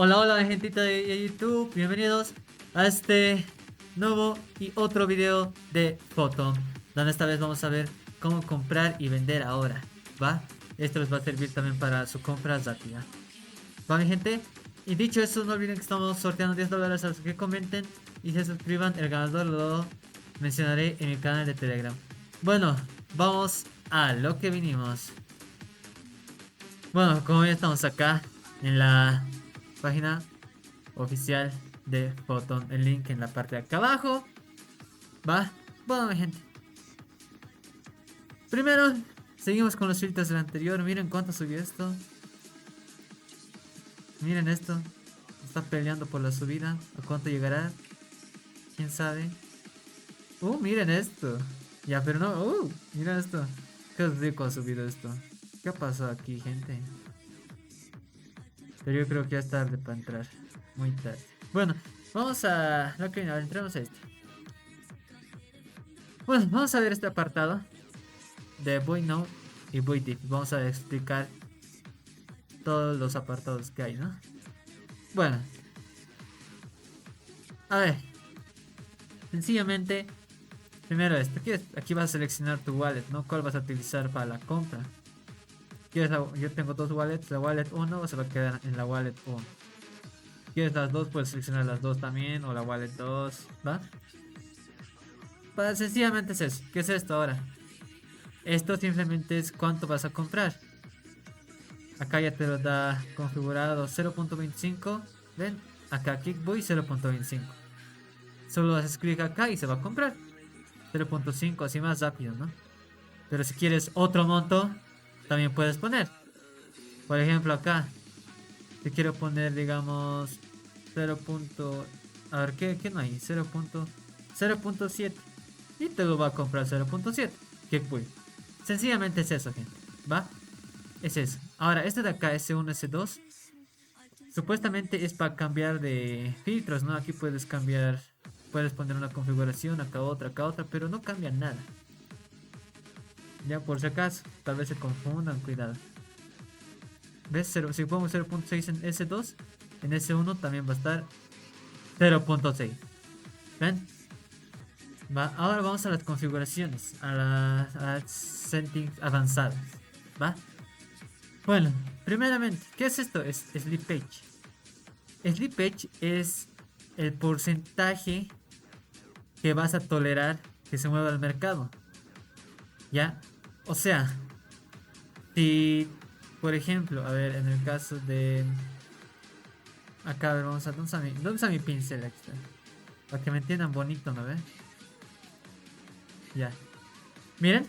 Hola, hola, gentita de YouTube, bienvenidos a este nuevo y otro video de Photon, donde esta vez vamos a ver cómo comprar y vender ahora, ¿va? Esto les va a servir también para su compra rápida, ¿va, mi gente? Y dicho eso, no olviden que estamos sorteando $10 a los que comenten y se suscriban. El ganador lo mencionaré en mi canal de Telegram. Bueno, vamos a lo que vinimos. Bueno, como ya estamos acá en la página oficial de Photon, el link en la parte de acá abajo, va. Bueno, mi gente, primero seguimos con los filtros del anterior. Miren cuánto subió esto, miren esto, está peleando por la subida. ¿A cuánto llegará? ¿Quién sabe? Miren esto. Ya, pero no, miren esto. Qué rico ha subido esto. ¿Qué pasó aquí, gente? Pero yo creo que ya es tarde para entrar, muy tarde. Bueno, vamos a lo que entramos a este. Bueno, vamos a ver este apartado de Boy Now y Boy Deep. Vamos a explicar todos los apartados que hay, ¿no? Bueno, a ver, sencillamente, primero esto, aquí vas a seleccionar tu wallet, ¿no? ¿Cuál vas a utilizar para la compra? Yo tengo dos wallets, la wallet 1 se va a quedar en la wallet 1. ¿Quieres las dos? Puedes seleccionar las dos también, o la wallet 2, ¿va? Sencillamente es eso. ¿Qué es esto ahora? Esto simplemente es cuánto vas a comprar. Acá ya te lo da configurado 0.25. ¿Ven? Acá Kickboy 0.25. Solo haces clic acá y se va a comprar 0.5, así más rápido, ¿no? Pero si quieres otro monto, también puedes poner. Por ejemplo, acá, si quiero poner, digamos, 0. A ver, ¿qué no hay? 0.7. Y te lo va a comprar 0.7. Kickboy. Sencillamente es eso, gente. ¿Va? Es eso. Ahora, este de acá, S1, S2, supuestamente es para cambiar de filtros, ¿no? Aquí puedes cambiar, puedes poner una configuración, acá otra, pero no cambia nada. Ya por si acaso, tal vez se confundan, cuidado. ¿Ves? Si pongo 0.6 en S2, en S1 también va a estar 0.6. ¿Ven? Va, ahora vamos a las configuraciones, a las settings avanzadas. ¿Va? Bueno, primeramente, ¿qué es esto? Es Sleep Page. Slippage es el porcentaje que vas a tolerar que se mueva el mercado. ¿Ya? O sea, si, por ejemplo, a ver, en el caso de... Acá, a ver, vamos a... ¿Dónde está mi pincel extra? Para que me entiendan bonito, ¿no ve? Ya. Miren,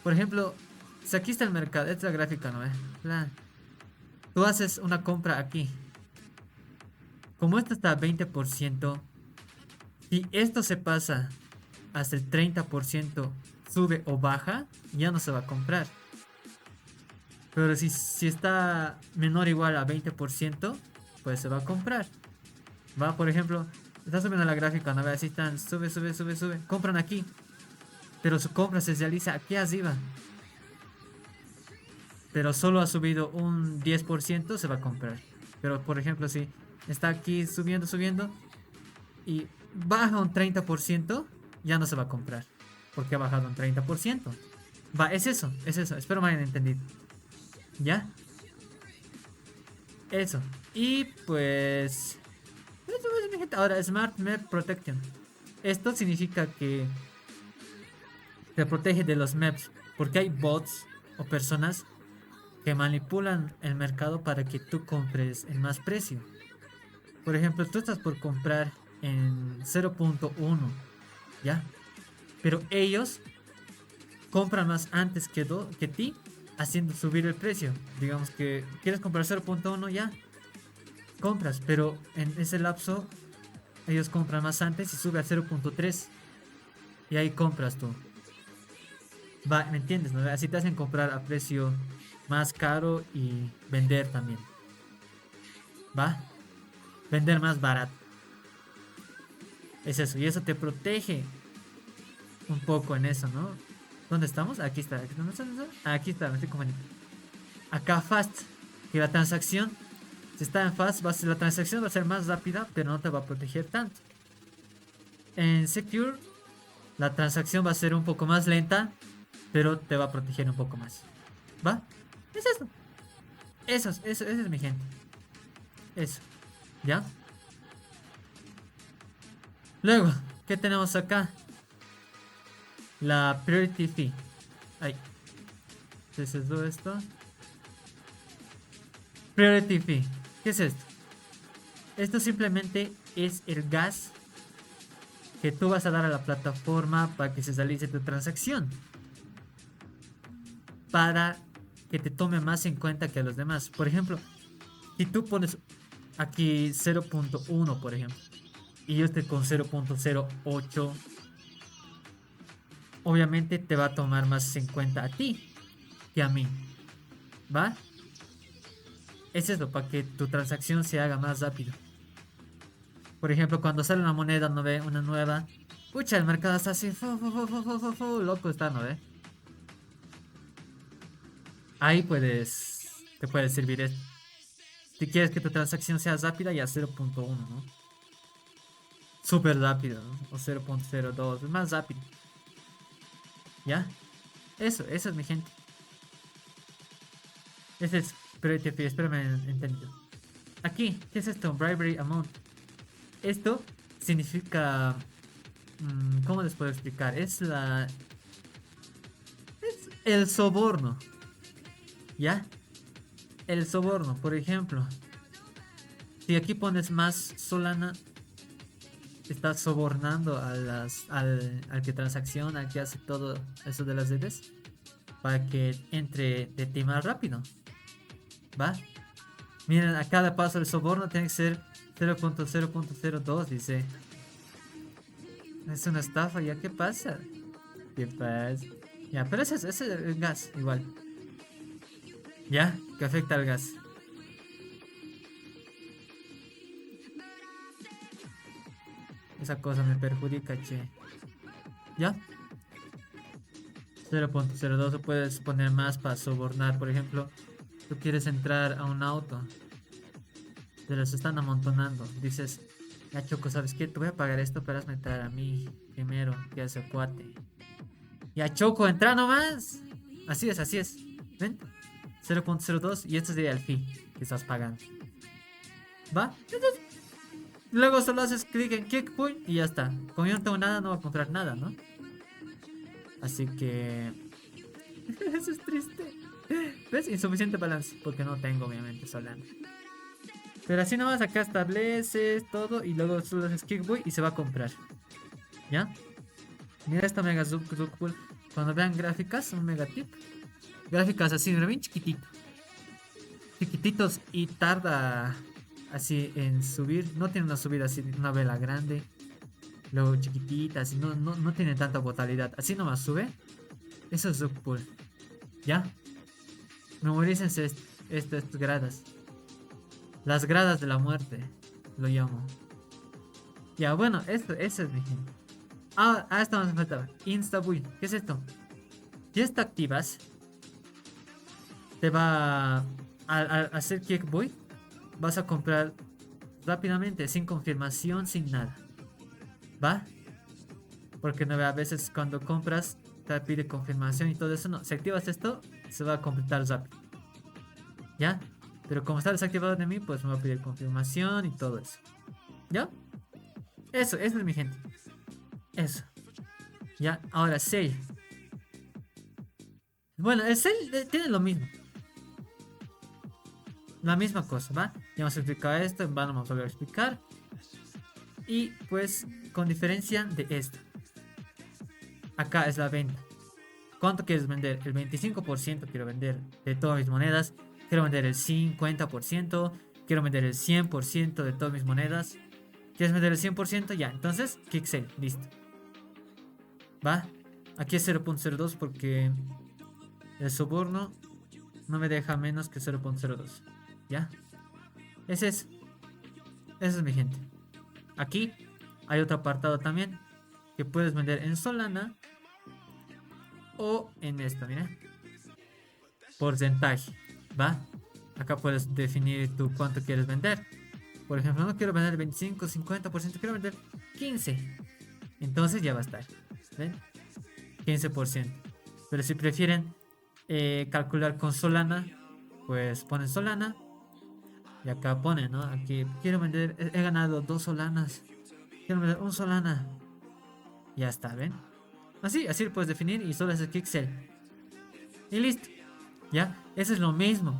por ejemplo, si aquí está el mercado, esta es la gráfica, ¿no ve? Tú haces una compra aquí. Como esto está a 20%, si esto se pasa hasta el 30%, sube o baja, ya no se va a comprar. Pero si está menor o igual a 20%, pues se va a comprar. Va, por ejemplo, está subiendo la gráfica, ¿no? Así están, sube, sube, sube, sube. Compran aquí, pero su compra se realiza aquí arriba. Pero solo ha subido un 10%, se va a comprar. Pero, por ejemplo, si está aquí subiendo, subiendo y baja un 30%, ya no se va a comprar. Porque ha bajado un 30%. Va, es eso, es eso. Espero me hayan entendido. ¿Ya? Eso. Y pues... Ahora, Smart Map Protection. Esto significa que te protege de los maps. Porque hay bots o personas que manipulan el mercado para que tú compres en más precio. Por ejemplo, tú estás por comprar en 0.1, ¿ya? Pero ellos compran más antes que ti, haciendo subir el precio. Digamos que quieres comprar 0.1, ya compras, pero en ese lapso ellos compran más antes y sube a 0.3 y ahí compras tú. Va, ¿me entiendes? ¿No? Así te hacen comprar a precio más caro y vender también. ¿Va? Vender más barato. Es eso, y eso te protege un poco en eso, ¿no? ¿Dónde estamos? Aquí está. ¿Dónde está? Aquí está, me estoy comunicando. Acá fast, que la transacción Si está en fast, la transacción va a ser más rápida, pero no te va a proteger tanto. En secure, la transacción va a ser un poco más lenta, pero te va a proteger un poco más. ¿Va? Es eso. Eso es mi gente. Eso. ¿Ya? Luego, ¿qué tenemos acá? La priority fee. Ahí. Entonces, todo esto. Priority fee. ¿Qué es esto? Esto simplemente es el gas que tú vas a dar a la plataforma para que se realice tu transacción. Para que te tome más en cuenta que a los demás. Por ejemplo, si tú pones aquí 0.1, por ejemplo, y yo estoy con 0.08, obviamente te va a tomar más en cuenta a ti que a mí. ¿Va? Es eso, para que tu transacción se haga más rápido. Por ejemplo, cuando sale una moneda, ¿no ve? Una nueva. Pucha, el mercado está así. Loco está, ¿no ve? Ahí te puede servir esto. Si quieres que tu transacción sea rápida, ya 0.1, ¿no? Súper rápido, ¿no? O 0.02, es más rápido. ¿Ya? Eso es mi gente. Ese es Priority Fee, espero me hayan entendido. Aquí, ¿qué es esto? Bribery Amount. Esto significa... ¿cómo les puedo explicar? Es el soborno. ¿Ya? El soborno, por ejemplo. Si aquí pones más Solana, estás sobornando al que transacciona, al que hace todo eso de las redes, para que entre de ti más rápido. ¿Va? Miren, a cada paso el soborno tiene que ser 0.0.02, dice. Es una estafa, ¿ya qué pasa? ¿Qué pasa? Ya, pero ese es el gas, igual. ¿Ya? Que afecta al gas. Esa cosa me perjudica, che. ¿Ya? 0.02 o puedes poner más para sobornar. Por ejemplo, tú quieres entrar a un auto. Te los están amontonando. Dices, ya Choco, ¿sabes qué? Te voy a pagar esto, pero hazme entrar a mí primero, que hace cuate. Ya Choco, entra nomás. Así es, así es. ¿Ven? 0.02 y esto sería el fee que estás pagando. ¿Va? Entonces, luego solo haces clic en Kickpoint y ya está. Como yo no tengo nada, no voy a comprar nada, ¿no? Así que... eso es triste. ¿Ves? Insuficiente balance, porque no tengo obviamente Solana. Pero así nomás acá estableces todo y luego solo haces Kickboy y se va a comprar. ¿Ya? Mira esta mega Zuckbull. Cuando vean gráficas, un mega tip. Gráficas así, bien chiquitito. Chiquititos y tarda así en subir. No tiene una subida así, una vela grande. Luego chiquitita, así, no tiene tanta volatilidad. Así nomás sube. Eso es Zuckbull. ¿Ya? Memorícense estas gradas. Las gradas de la muerte, lo llamo. Ya, bueno, eso es mi gente. Esto me faltaba. InstaBuy. ¿Qué es esto? Si esto activas, te va a hacer Kickboy. Vas a comprar rápidamente, sin confirmación, sin nada. ¿Va? Porque no, a veces cuando compras, te pide confirmación y todo eso. No, si activas esto, se va a completar rápido. ¿Ya? Pero como está desactivado de mí, pues me va a pedir confirmación y todo eso. ¿Ya? Eso es mi gente. Eso. Ya, ahora Sale. Bueno, el Sale tiene lo mismo. La misma cosa, ¿va? Ya hemos explicado esto, en vano vamos a volver a explicar. Y pues, con diferencia de esto. Acá es la venta. ¿Cuánto quieres vender? El 25% quiero vender de todas mis monedas. Quiero vender el 50%. Quiero vender el 100% de todas mis monedas. ¿Quieres vender el 100%? Ya, entonces, Kick Sale, listo. ¿Va? Aquí es 0.02 porque el soborno no me deja menos que 0.02. ¿Ya? Ese es mi gente. Aquí hay otro apartado también que puedes vender en Solana o en esto, mira. Porcentaje, ¿va? Acá puedes definir tú cuánto quieres vender. Por ejemplo, no quiero vender 25, 50%, quiero vender 15. Entonces ya va a estar. ¿Ven? 15%. Pero si prefieren calcular con Solana, pues ponen Solana. Y acá ponen, ¿no? Aquí quiero vender, he ganado 2 Solanas. Quiero vender un Solana. Ya está, ¿ven? Así lo puedes definir y solo haces Kixel. Y listo. ¿Ya? Eso es lo mismo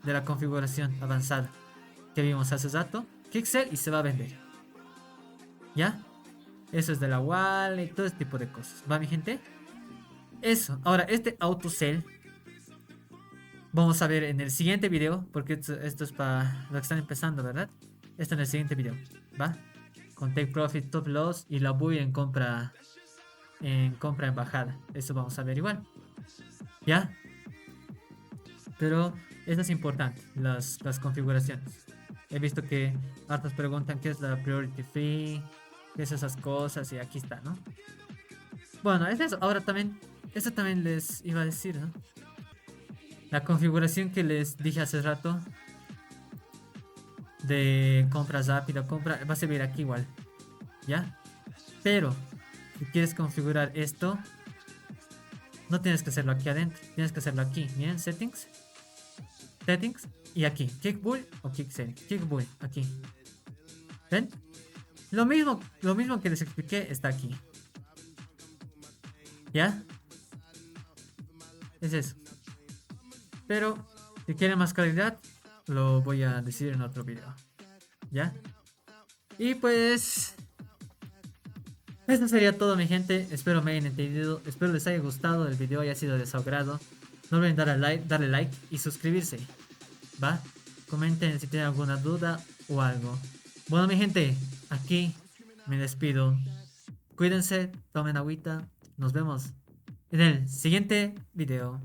de la configuración avanzada que vimos hace rato. Kixel y se va a vender. ¿Ya? Eso es de la wallet, todo este tipo de cosas. ¿Va, mi gente? Eso. Ahora, este autosell vamos a ver en el siguiente video, porque esto es para los que están empezando, ¿verdad? Esto en el siguiente video, ¿va? Con take profit, top loss y la buy en compra en bajada. Eso vamos a ver igual. ¿Ya? Pero eso es importante, las configuraciones. He visto que hartos preguntan qué es la priority fee, qué es esas cosas y aquí está, ¿no? Bueno, es eso. Ahora también, eso también les iba a decir, ¿no? La configuración que les dije hace rato de compra rápida, compra, va a servir aquí igual, ¿ya? Pero, si quieres configurar esto, no tienes que hacerlo aquí adentro, tienes que hacerlo aquí, miren, settings, y aquí, kick bull o kick sell, kick bull, aquí. ¿Ven? Lo mismo que les expliqué está aquí. ¿Ya? Es eso. Pero, si quieren más calidad, lo voy a decir en otro video. ¿Ya? Y pues... Esto sería todo, mi gente. Espero me hayan entendido. Espero les haya gustado el video, haya sido de su agrado. No olviden darle like y suscribirse. ¿Va? Comenten si tienen alguna duda o algo. Bueno, mi gente, aquí me despido. Cuídense, tomen agüita. Nos vemos en el siguiente video.